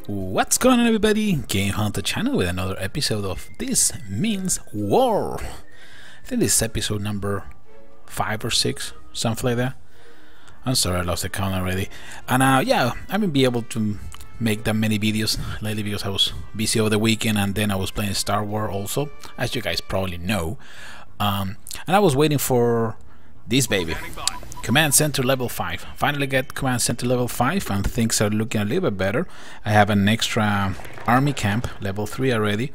What's going on, everybody? GameHuntah channel with another episode of This Means War. I think this is episode number 5 or 6, something like that. I'm sorry, I lost the count already. And yeah, I haven't been able to make that many videos lately because I was busy over the weekend, and then I was playing Star Wars also, as you guys probably know. And I was waiting for this baby, Command Center level 5. Finally get Command Center level 5 and things are looking a little bit better. I have an extra army camp level 3 already.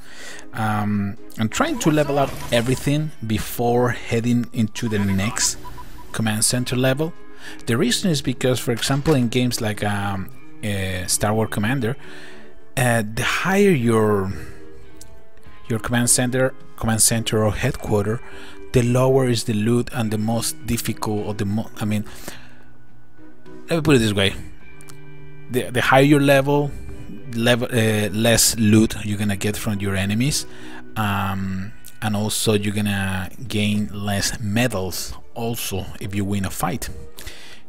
I'm trying to level up everything before heading into the next Command Center level. The reason is because, for example, in games like Star Wars Commander, the higher your command center or headquarter, the lower is the loot and the most difficult, or I mean, let me put it this way: the higher your level, less loot you're gonna get from your enemies, and also you're gonna gain less medals. Also, if you win a fight,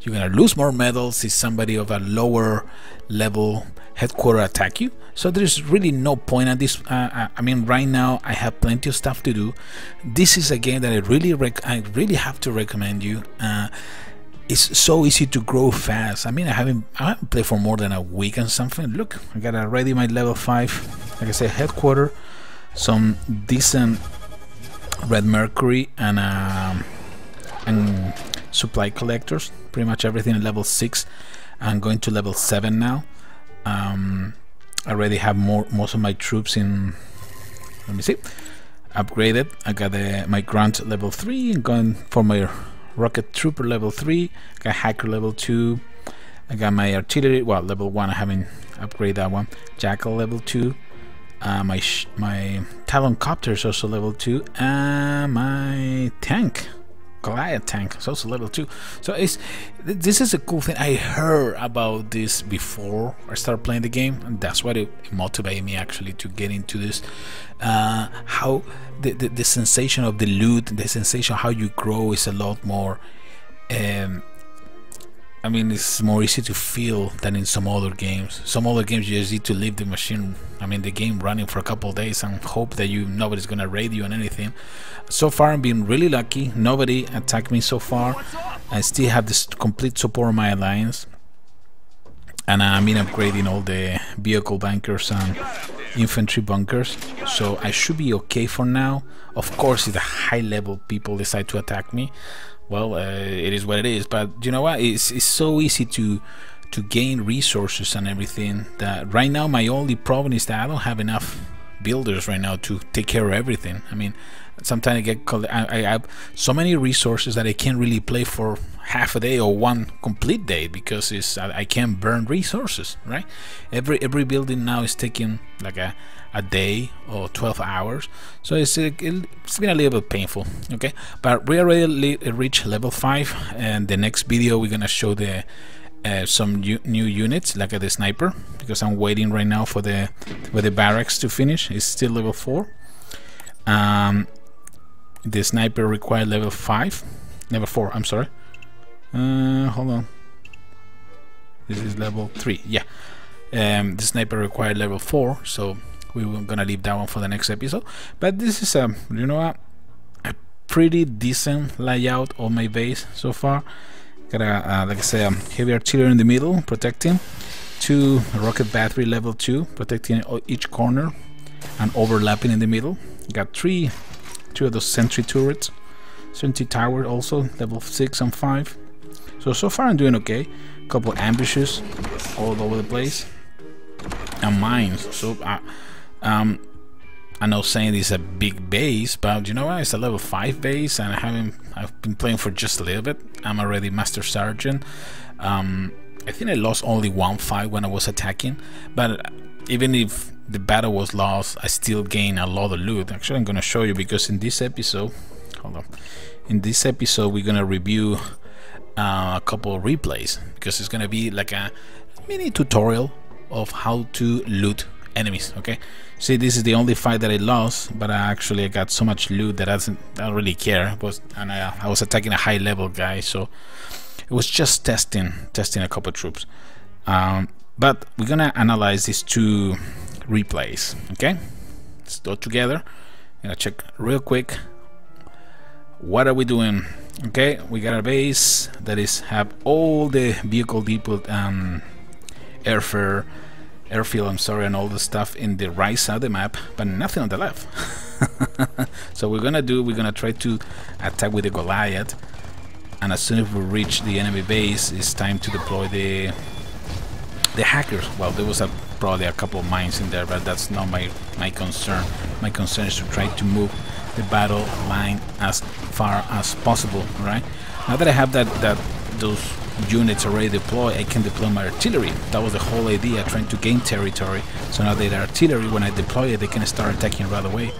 you're gonna lose more medals if somebody of a lower level headquarter attack you. So there's really no point at this. I mean, right now I have plenty of stuff to do. This is a game that I really have to recommend you. It's so easy to grow fast. I mean, I haven't played for more than a week and something. Look, I got already my level 5. Like I said, headquarter, some decent red mercury, and supply collectors. Pretty much everything at level 6. I'm going to level 7 now. I already have most of my troops in. Let me see. Upgraded. I got my grunt level 3. I'm going for my rocket trooper level 3. Got hacker level 2. I got my artillery. Well, level 1. I haven't upgraded that one. Jackal level 2. My Talon copter is also level 2. And my tank, Goliath tank, is also level 2. So this is a cool thing. I heard about this before I started playing the game, and that's what it motivated me actually to get into this. How the sensation of the loot, the sensation how you grow is a lot more. I mean, it's more easy to feel than in some other games. Some other games you just need to leave the machine, I mean the game, running for a couple of days and hope that nobody's gonna raid you on anything. So far I'm being really lucky. Nobody attacked me so far. I still have this complete support of my alliance, and I've been upgrading all the vehicle bunkers and infantry bunkers, so I should be okay for now. Of course, if the high level people decide to attack me, well, it is what it is. But you know what, it's so easy to gain resources and everything, that right now my only problem is that I don't have enough builders right now to take care of everything. I mean, sometimes I have so many resources that I can't really play for half a day or one complete day because I can't burn resources, right? Every building now is taking like a day or 12 hours, so it's been a little bit painful. Okay, but we already reached level 5, and the next video we're gonna show the some new units like the sniper, because I'm waiting right now for the barracks to finish. It's still level 4. The sniper required level 4, I'm sorry. Hold on, this is level 3. Yeah, the sniper required level 4, so we were gonna leave that one for the next episode. But this is you know what, a pretty decent layout of my base so far. Got a like I said, heavy artillery in the middle protecting, 2 rocket battery level 2 protecting each corner and overlapping in the middle. Got 2 of those sentry turrets, sentry tower also level 6 and 5. So far I'm doing okay. Couple ambushes all over the place, and mines. So I'm not saying this is a big base, but you know what, it's a level 5 base, and I've been playing for just a little bit. I'm already Master Sergeant. I think I lost only 1 fight when I was attacking, but even if the battle was lost, I still gained a lot of loot. Actually, I'm gonna show you, because in this episode, hold on, in this episode we're gonna review a couple of replays, because it's gonna be like a mini tutorial of how to loot enemies. Okay, see, this is the only fight that I lost, but I got so much loot that I don't really care. And I was attacking a high level guy, so it was just testing a couple of troops. But we're gonna analyze these two replays. Okay, let's go together. I'm gonna check real quick. What are we doing? Okay, we got a base that is have all the vehicle depot, airfield, I'm sorry, and all the stuff in the right side of the map, but nothing on the left. So we're gonna try to attack with the Goliath, and as soon as we reach the enemy base, it's time to deploy the hackers. Well, there was probably a couple of mines in there, but that's not my concern. My concern is to try to move the battle line as far as possible. Right now that I have those units already deployed, I can deploy my artillery. That was the whole idea, trying to gain territory. So now the artillery, when I deploy it, they can start attacking right away.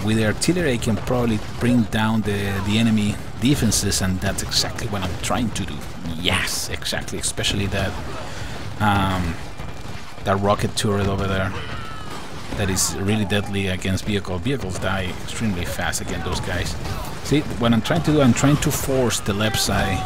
With the artillery, I can probably bring down the enemy defenses, and that's exactly what I'm trying to do. Yes, exactly, especially that rocket turret over there. That is really deadly against vehicles. Vehicles die extremely fast against those guys. See, what I'm trying to do, I'm trying to force the left side.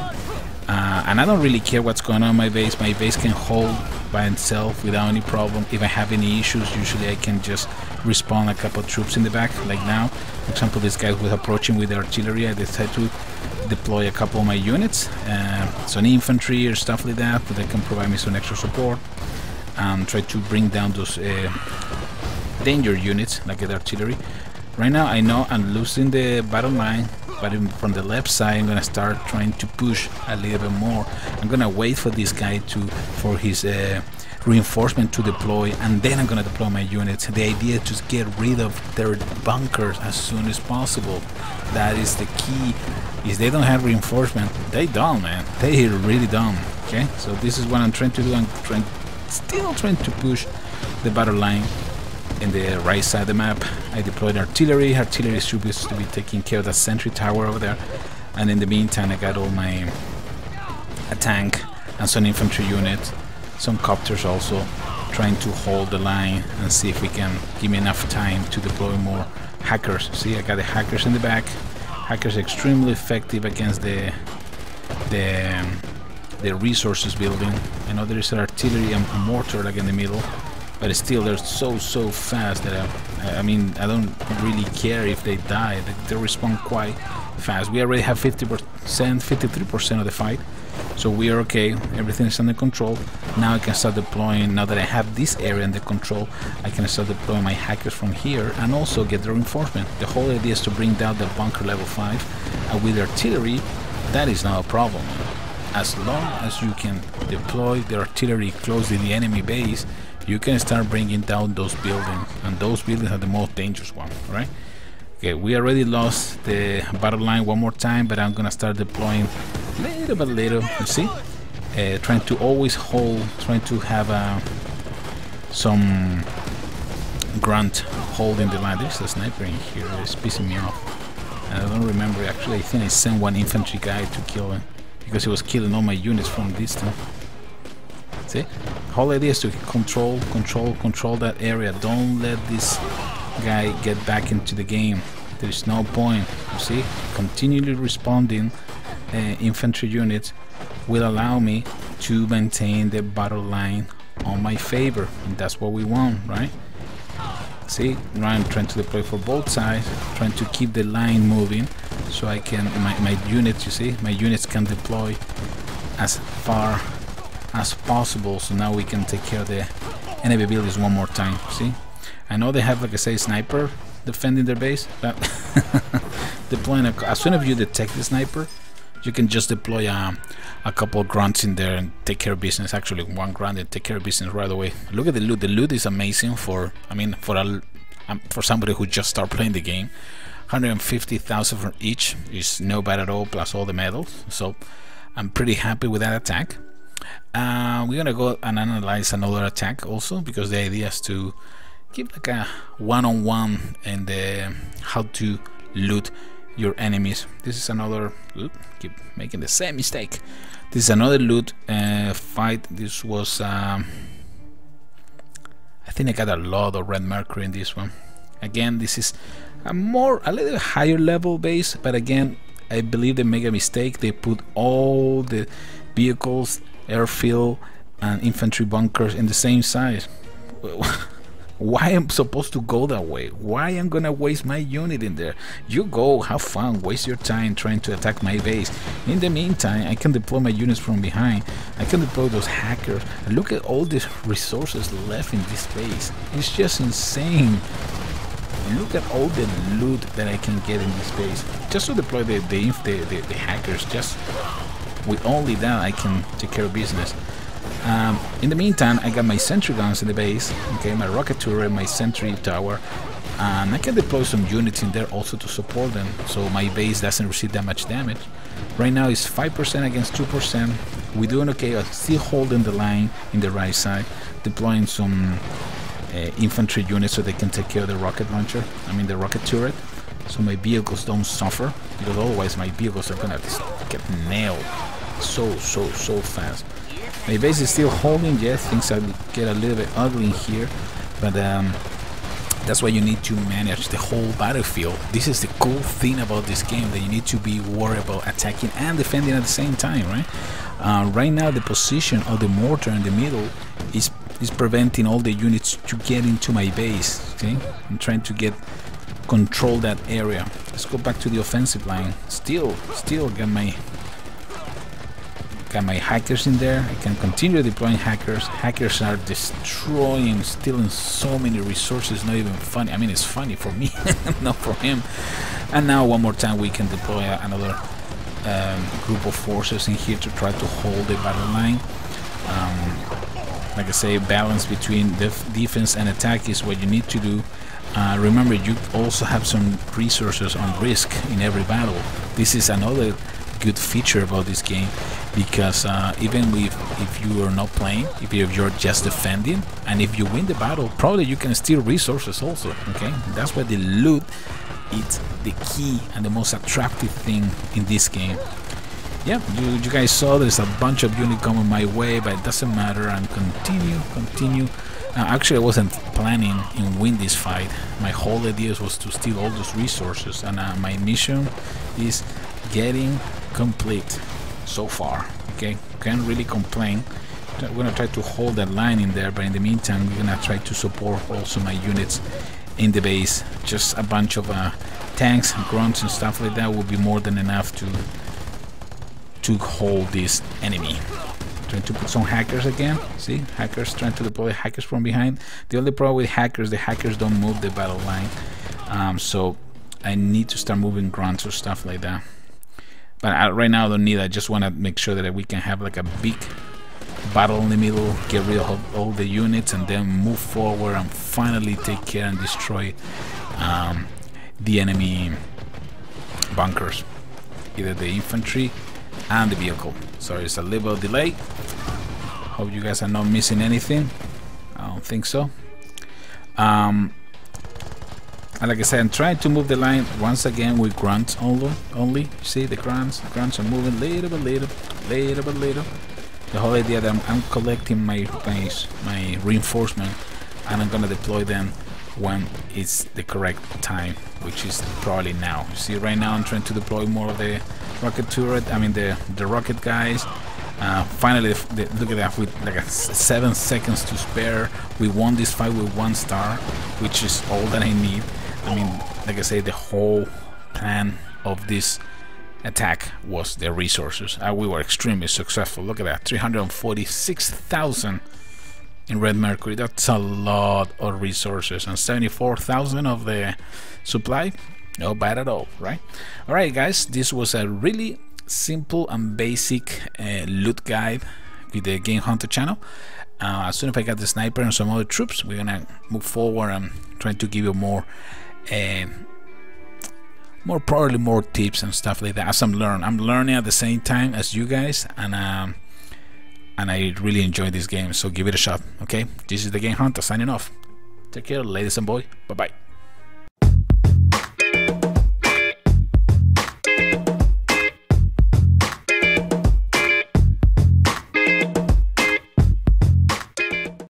And I don't really care what's going on in my base. My base can hold by itself without any problem. If I have any issues, usually I can just respawn a couple of troops in the back, like now. For example, this guy was approaching with the artillery. I decided to deploy a couple of my units, some infantry or stuff like that can provide me some extra support. Try to bring down those danger units like the artillery. Right now I know I'm losing the battle line, but from the left side I'm gonna start trying to push a little bit more. I'm gonna wait for this guy for his reinforcement to deploy, and then I'm gonna deploy my units. The idea is to get rid of their bunkers as soon as possible. That is the key. If they don't have reinforcement, they done, man. They really done. Okay, so this is what I'm trying to do. I'm still trying to push the battle line in the right side of the map. I deployed artillery. Artillery is supposed to be taking care of that sentry tower over there, and in the meantime I got all a tank and some infantry units, some copters also, trying to hold the line and see if we can give me enough time to deploy more hackers. See, I got the hackers in the back. Hackers are extremely effective against the resources building. I know there is an artillery and a mortar like in the middle, but still they're so fast that I mean, I don't really care if they die. They respawn quite fast. We already have 50%, 53% of the fight, so we are okay. Everything is under control. Now I can start deploying. Now that I have this area under control, I can start deploying my hackers from here and also get the reinforcement. The whole idea is to bring down the bunker level 5, and with artillery, that is not a problem. As long as you can deploy the artillery close to the enemy base, you can start bringing down those buildings, and those buildings are the most dangerous one, right? Okay, we already lost the battle line one more time, but I'm gonna start deploying little by little. You see, trying to always hold, trying to have some grunt holding the line. There's a sniper in here. It's pissing me off. I don't remember. Actually, I think I sent one infantry guy to kill him because he was killing all my units from distance. See, whole idea is to control that area. Don't let this guy get back into the game. There's no point. You see, continually responding infantry units will allow me to maintain the battle line on my favor, and that's what we want, right? See, I'm trying to deploy for both sides, trying to keep the line moving, so I can my units. You see, my units can deploy as far as possible, so now we can take care of the enemy buildings one more time. See, I know they have, like I say, sniper defending their base, but deploying as soon as you detect the sniper, you can just deploy a couple of grunts in there and take care of business. Actually, one grunt and take care of business right away. Look at the loot. The loot is amazing for somebody who just started playing the game. 150,000 for each is no bad at all, plus all the medals. So I'm pretty happy with that attack. We're gonna go and analyze another attack also, because the idea is to give like a one-on-one and how to loot your enemies. This is another keep making the same mistake. This is another loot fight. This was I think I got a lot of red mercury in this one. Again, this is a little higher level base, but again, I believe they make a mistake. They put all the vehicles, airfield, and infantry bunkers in the same size. Why am I supposed to go that way? Why am I gonna waste my unit in there? You go, have fun, waste your time trying to attack my base. In the meantime, I can deploy my units from behind. I can deploy those hackers. And look at all these resources left in this base. It's just insane. Look at all the loot that I can get in this base. Just to deploy the hackers. Just with only that, I can take care of business. In the meantime, I got my sentry guns in the base, okay, my rocket turret, my sentry tower, and I can deploy some units in there also to support them, so my base doesn't receive that much damage. Right now it's 5% against 2%. We're doing okay. I'm still holding the line in the right side, deploying some infantry units so they can take care of the rocket launcher, the rocket turret, so my vehicles don't suffer, because otherwise my vehicles are gonna just get nailed so fast. My base is still holding. Yes, things get a little bit ugly in here, but that's why you need to manage the whole battlefield. This is the cool thing about this game, that you need to be worried about attacking and defending at the same time, right? Right now the position of the mortar in the middle is preventing all the units to get into my base. Okay, I'm trying to control that area. Let's go back to the offensive line. Still got my hackers in there. I can continue deploying hackers. Hackers are destroying, stealing so many resources. Not even funny. It's funny for me, not for him. And now one more time we can deploy another group of forces in here to try to hold the battle line. Like I say, balance between defense and attack is what you need to do. Remember, you also have some resources on risk in every battle. This is another good feature about this game, because even if you are not playing, if you're just defending, and if you win the battle, probably you can steal resources also. Okay, that's why the loot is the key and the most attractive thing in this game. Yeah, you guys saw there's a bunch of units coming my way, but it doesn't matter. I'm continue. Actually, I wasn't planning in win this fight. My whole idea was to steal all those resources, and my mission is getting complete so far. Okay, can't really complain. I'm gonna try to hold that line in there, but in the meantime we're gonna try to support also my units in the base. Just a bunch of tanks, grunts and stuff like that will be more than enough to hold this enemy. Trying to put some hackers again. See, hackers, trying to deploy hackers from behind. The only problem with hackers, the hackers don't move the battle line, so I need to start moving grunts or stuff like that. But right now I don't need. I just want to make sure that we can have like a big battle in the middle, get rid of all the units, and then move forward and finally take care and destroy the enemy bunkers, either the infantry and the vehicle. Sorry, it's a little delay. Hope you guys are not missing anything. I don't think so. And like I said, I'm trying to move the line once again with grunts only. See, the grunts are moving little by little. The whole idea that I'm collecting my reinforcement, and I'm gonna deploy them when it's the correct time, which is probably now. You see, right now I'm trying to deploy more of the rocket turret. The rocket guys. Finally, look at that, with like 7 seconds to spare, we won this fight with 1 star, which is all that I need. Like I say, the whole plan of this attack was the resources. We were extremely successful. Look at that, 346,000 in Red Mercury. That's a lot of resources, and 74,000 of the supply. No bad at all, right? All right, guys, this was a really simple and basic loot guide with the GameHuntah channel. As soon as I got the sniper and some other troops, we're gonna move forward and try to give you probably more tips and stuff like that as I'm learning at the same time as you guys, and I really enjoy this game, so give it a shot. Okay, this is the GameHuntah signing off. Take care, ladies and boys. Bye bye.